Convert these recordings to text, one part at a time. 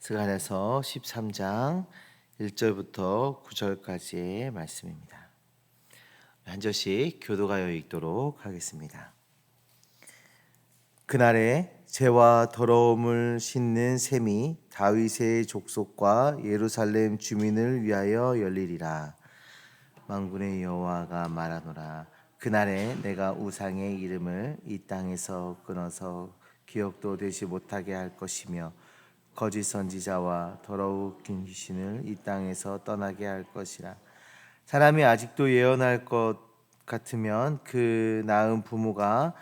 스가랴서 13장 1절부터 9절까지의 말씀입니다. 한 절씩 교도가여 읽도록 하겠습니다. 그날에 죄와 더러움을 씻는 셈이 다윗의 족속과 예루살렘 주민을 위하여 열리리라. 만군의 여호와가 말하노라. 그날에 내가 우상의 이름을 이 땅에서 끊어서 기억도 되지 못하게 할 것이며 거짓 선지자와 더러운 귀신을 이 땅에서 떠나게 할 것이라. 사람이 아직도 예언할 것 같으면 그 낳은 부모가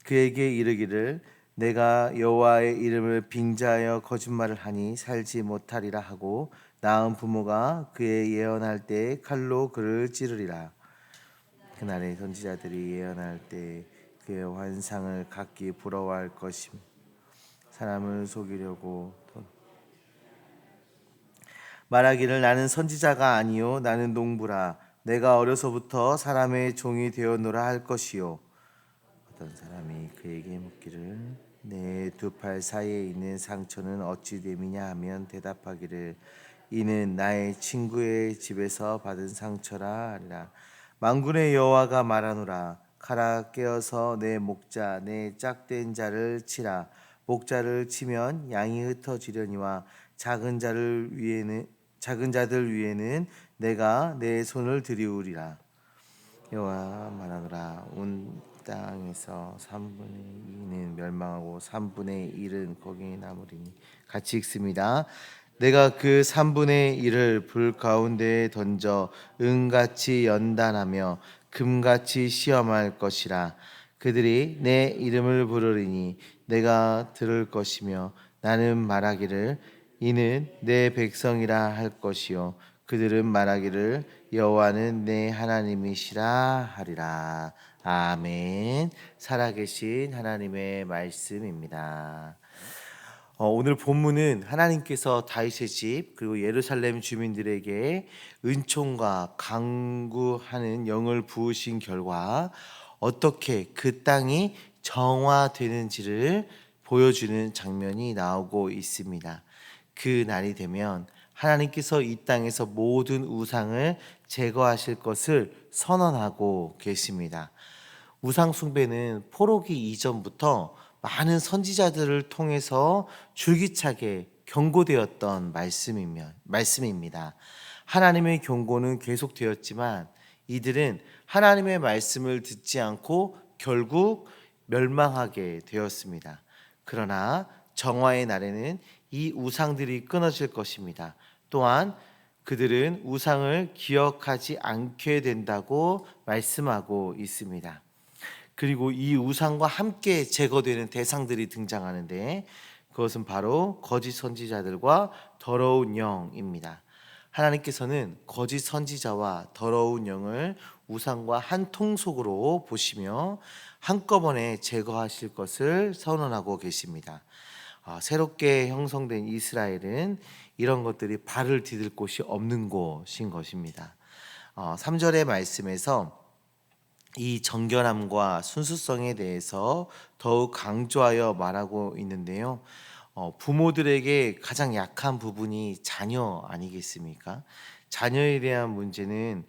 그에게 이르기를 내가 여호와의 이름을 빙자하여 거짓말을 하니 살지 못하리라 하고 낳은 부모가 그의 예언할 때 칼로 그를 찌르리라. 그날에 선지자들이 예언할 때 그의 환상을 각기 부러워할 것임. 사람을 속이려고 말하기를 나는 선지자가 아니요 나는 농부라. 내가 어려서부터 사람의 종이 되었노라 할 것이요. 어떤 사람이 그에게 묻기를 내 두 팔 사이에 있는 상처는 어찌 됨이냐 하면 대답하기를 이는 나의 친구의 집에서 받은 상처라 하리라. 만군의 여호와가 말하노라. 가라 깨어서 내 목자 내 짝된 자를 치라. 목자를 치면 양이 흩어지려니와 작은 자들 위에는 내가 내 손을 들이우리라. 여호와 말하노라. 온 땅에서 3분의 2는 멸망하고 3분의 1은 거기 남으리니. 같이 읽습니다. 내가 그 3분의 1을 불 가운데에 던져 은같이 연단하며 금같이 시험할 것이라. 그들이 내 이름을 부르리니 내가 들을 것이며 나는 말하기를 이는 내 백성이라 할 것이요 그들은 말하기를 여호와는 내 하나님이시라 하리라. 아멘. 살아계신 하나님의 말씀입니다. 오늘 본문은 하나님께서 다윗의 집 그리고 예루살렘 주민들에게 은총과 강구하는 영을 부으신 결과 어떻게 그 땅이 정화되는지를 보여주는 장면이 나오고 있습니다. 그 날이 되면 하나님께서 이 땅에서 모든 우상을 제거하실 것을 선언하고 계십니다. 우상 숭배는 포로기 이전부터 많은 선지자들을 통해서 줄기차게 경고되었던 말씀입니다. 하나님의 경고는 계속되었지만 이들은 하나님의 말씀을 듣지 않고 결국 멸망하게 되었습니다. 그러나 정화의 날에는 이 우상들이 끊어질 것입니다. 또한 그들은 우상을 기억하지 않게 된다고 말씀하고 있습니다. 그리고 이 우상과 함께 제거되는 대상들이 등장하는데 그것은 바로 거짓 선지자들과 더러운 영입니다. 하나님께서는 거짓 선지자와 더러운 영을 우상과 한 통속으로 보시며 한꺼번에 제거하실 것을 선언하고 계십니다. 새롭게 형성된 이스라엘은 이런 것들이 발을 디딜 곳이 없는 곳인 것입니다. 3절의 말씀에서 이 정결함과 순수성에 대해서 더욱 강조하여 말하고 있는데요. 부모들에게 가장 약한 부분이 자녀 아니겠습니까? 자녀에 대한 문제는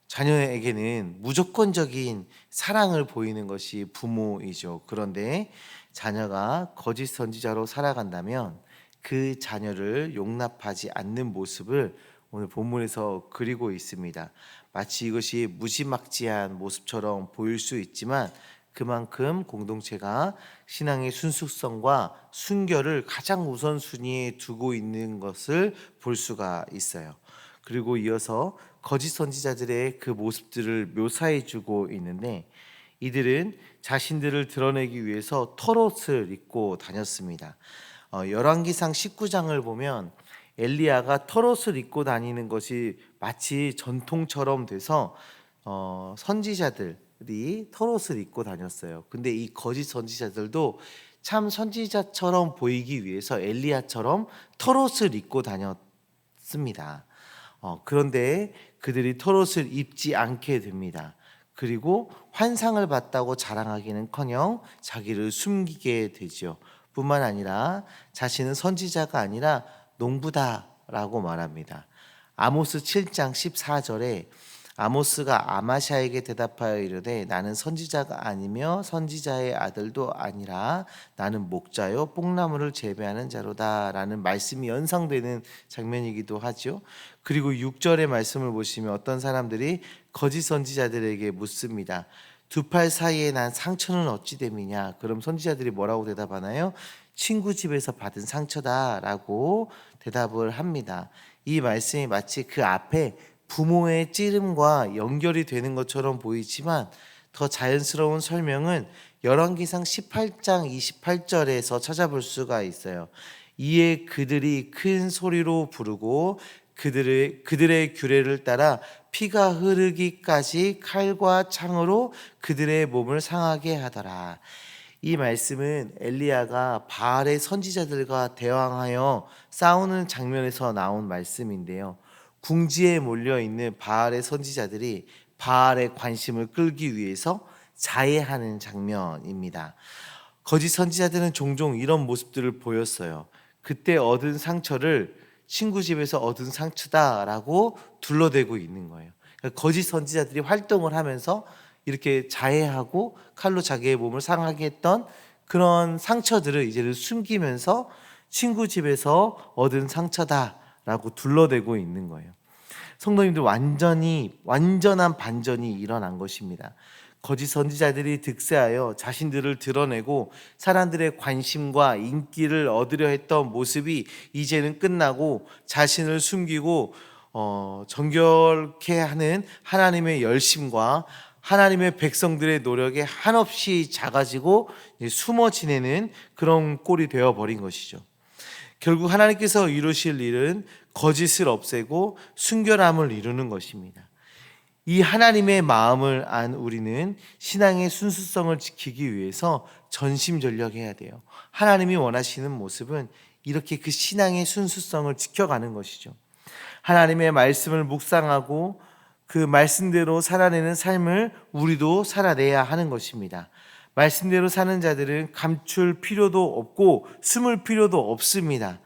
자녀에게는 무조건적인 사랑을 보이는 것이 부모이죠. 그런데 자녀가 거짓 선지자로 살아간다면 그 자녀를 용납하지 않는 모습을 오늘 본문에서 그리고 있습니다. 마치 이것이 무지막지한 모습처럼 보일 수 있지만 그만큼 공동체가 신앙의 순수성과 순결을 가장 우선순위에 두고 있는 것을 볼 수가 있어요. 그리고 이어서 거짓 선지자들의 그 모습들을 묘사해 주고 있는데 이들은 자신들을 드러내기 위해서 털옷을 입고 다녔습니다. 열왕기상 19장을 보면 엘리야가 털옷을 입고 다니는 것이 마치 전통처럼 돼서 선지자들이 털옷을 입고 다녔어요. 근데 이 거짓 선지자들도 참 선지자처럼 보이기 위해서 엘리야처럼 털옷을 입고 다녔습니다. 그런데 그들이 털옷을 입지 않게 됩니다. 그리고 환상을 봤다고 자랑하기는커녕 자기를 숨기게 되죠. 뿐만 아니라 자신은 선지자가 아니라 농부다라고 말합니다. 아모스 7장 14절에 아모스가 아마샤에게 대답하여 이르되 나는 선지자가 아니며 선지자의 아들도 아니라 나는 목자요 뽕나무를 재배하는 자로다라는 말씀이 연상되는 장면이기도 하죠. 그리고 6절의 말씀을 보시면 어떤 사람들이 거짓 선지자들에게 묻습니다. 두 팔 사이에 난 상처는 어찌 됨이냐? 그럼 선지자들이 뭐라고 대답하나요? 친구 집에서 받은 상처다라고 대답을 합니다. 이 말씀이 마치 그 앞에 부모의 찌름과 연결이 되는 것처럼 보이지만 더 자연스러운 설명은 열왕기상 18장 28절에서 찾아볼 수가 있어요. 이에 그들이 큰 소리로 부르고 그들의 규례를 따라 피가 흐르기까지 칼과 창으로 그들의 몸을 상하게 하더라. 이 말씀은 엘리야가 바알의 선지자들과 대항하여 싸우는 장면에서 나온 말씀인데요. 궁지에 몰려 있는 바알의 선지자들이 바알의 관심을 끌기 위해서 자해하는 장면입니다. 거짓 선지자들은 종종 이런 모습들을 보였어요. 그때 얻은 상처를 친구 집에서 얻은 상처다라고 둘러대고 있는 거예요. 그러니까 거짓 선지자들이 활동을 하면서 이렇게 자해하고 칼로 자기의 몸을 상하게 했던 그런 상처들을 이제는 숨기면서 친구 집에서 얻은 상처다라고 둘러대고 있는 거예요. 성도님들 완전한 반전이 일어난 것입니다. 거짓 선지자들이 득세하여 자신들을 드러내고 사람들의 관심과 인기를 얻으려 했던 모습이 이제는 끝나고 자신을 숨기고 정결케 하는 하나님의 열심과 하나님의 백성들의 노력에 한없이 작아지고 숨어 지내는 그런 꼴이 되어버린 것이죠. 결국 하나님께서 이루실 일은 거짓을 없애고 순결함을 이루는 것입니다. 이 하나님의 마음을 안 우리는 신앙의 순수성을 지키기 위해서 전심전력해야 돼요. 하나님이 원하시는 모습은 이렇게 그 신앙의 순수성을 지켜가는 것이죠. 하나님의 말씀을 묵상하고 그 말씀대로 살아내는 삶을 우리도 살아내야 하는 것입니다. 말씀대로 사는 자들은 감출 필요도 없고 숨을 필요도 없습니다.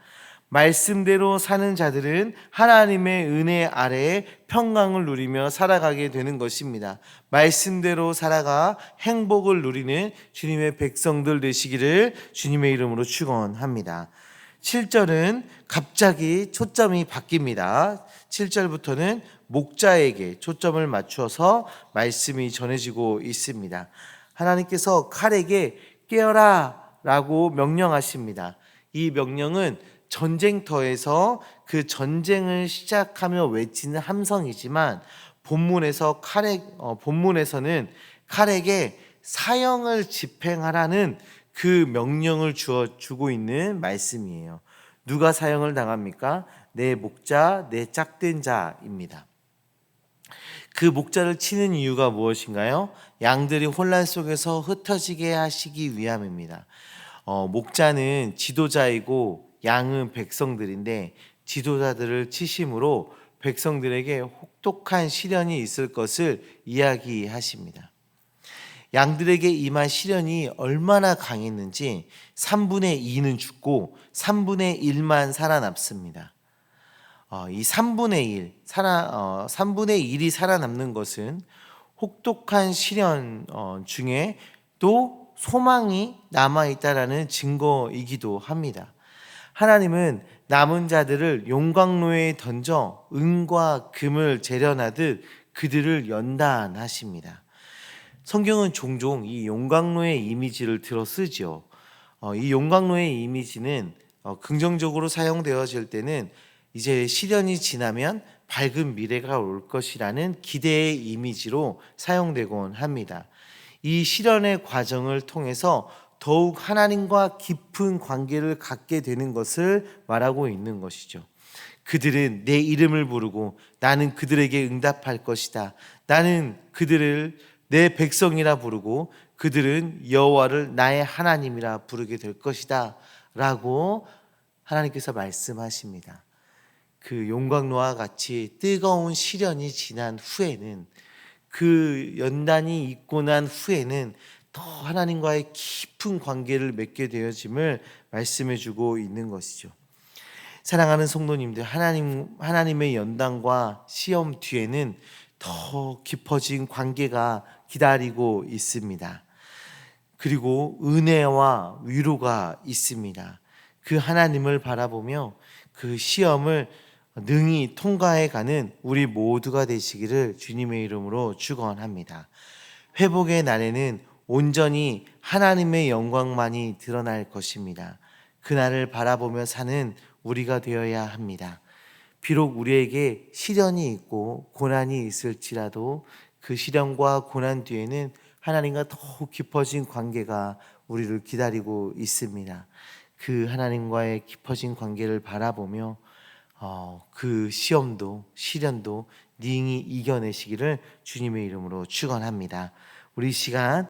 말씀대로 사는 자들은 하나님의 은혜 아래에 평강을 누리며 살아가게 되는 것입니다. 말씀대로 살아가 행복을 누리는 주님의 백성들 되시기를 주님의 이름으로 축원합니다. 7절은 갑자기 초점이 바뀝니다. 7절부터는 목자에게 초점을 맞추어서 말씀이 전해지고 있습니다. 하나님께서 칼에게 깨어라 라고 명령하십니다. 이 명령은 전쟁터에서 그 전쟁을 시작하며 외치는 함성이지만 본문에서는 칼에게 사형을 집행하라는 그 명령을 주고 있는 말씀이에요. 누가 사형을 당합니까? 내 목자, 내 짝된 자입니다. 그 목자를 치는 이유가 무엇인가요? 양들이 혼란 속에서 흩어지게 하시기 위함입니다. 목자는 지도자이고 양은 백성들인데 지도자들을 치심으로 백성들에게 혹독한 시련이 있을 것을 이야기하십니다. 양들에게 임한 시련이 얼마나 강했는지 3분의 2는 죽고 3분의 1만 살아남습니다. 이 3분의 1이 살아남는 것은 혹독한 시련 중에 또 소망이 남아있다라는 증거이기도 합니다. 하나님은 남은 자들을 용광로에 던져 은과 금을 재련하듯 그들을 연단하십니다. 성경은 종종 이 용광로의 이미지를 들어 쓰죠. 이 용광로의 이미지는 긍정적으로 사용되어질 때는 이제 시련이 지나면 밝은 미래가 올 것이라는 기대의 이미지로 사용되곤 합니다. 이 시련의 과정을 통해서 더욱 하나님과 깊은 관계를 갖게 되는 것을 말하고 있는 것이죠. 그들은 내 이름을 부르고 나는 그들에게 응답할 것이다. 나는 그들을 내 백성이라 부르고 그들은 여호와를 나의 하나님이라 부르게 될 것이다 라고 하나님께서 말씀하십니다. 그 용광로와 같이 뜨거운 시련이 지난 후에는 그 연단이 있고 난 후에는 더 하나님과의 깊은 관계를 맺게 되어짐을 말씀해 주고 있는 것이죠. 사랑하는 성도님들, 하나님의 연단과 시험 뒤에는 더 깊어진 관계가 기다리고 있습니다. 그리고 은혜와 위로가 있습니다. 그 하나님을 바라보며 그 시험을 능히 통과해 가는 우리 모두가 되시기를 주님의 이름으로 축원합니다. 회복의 날에는 온전히 하나님의 영광만이 드러날 것입니다. 그날을 바라보며 사는 우리가 되어야 합니다. 비록 우리에게 시련이 있고 고난이 있을지라도 그 시련과 고난 뒤에는 하나님과 더욱 깊어진 관계가 우리를 기다리고 있습니다. 그 하나님과의 깊어진 관계를 바라보며 그 시험도 시련도 능히 이겨내시기를 주님의 이름으로 축원합니다. 우리 시간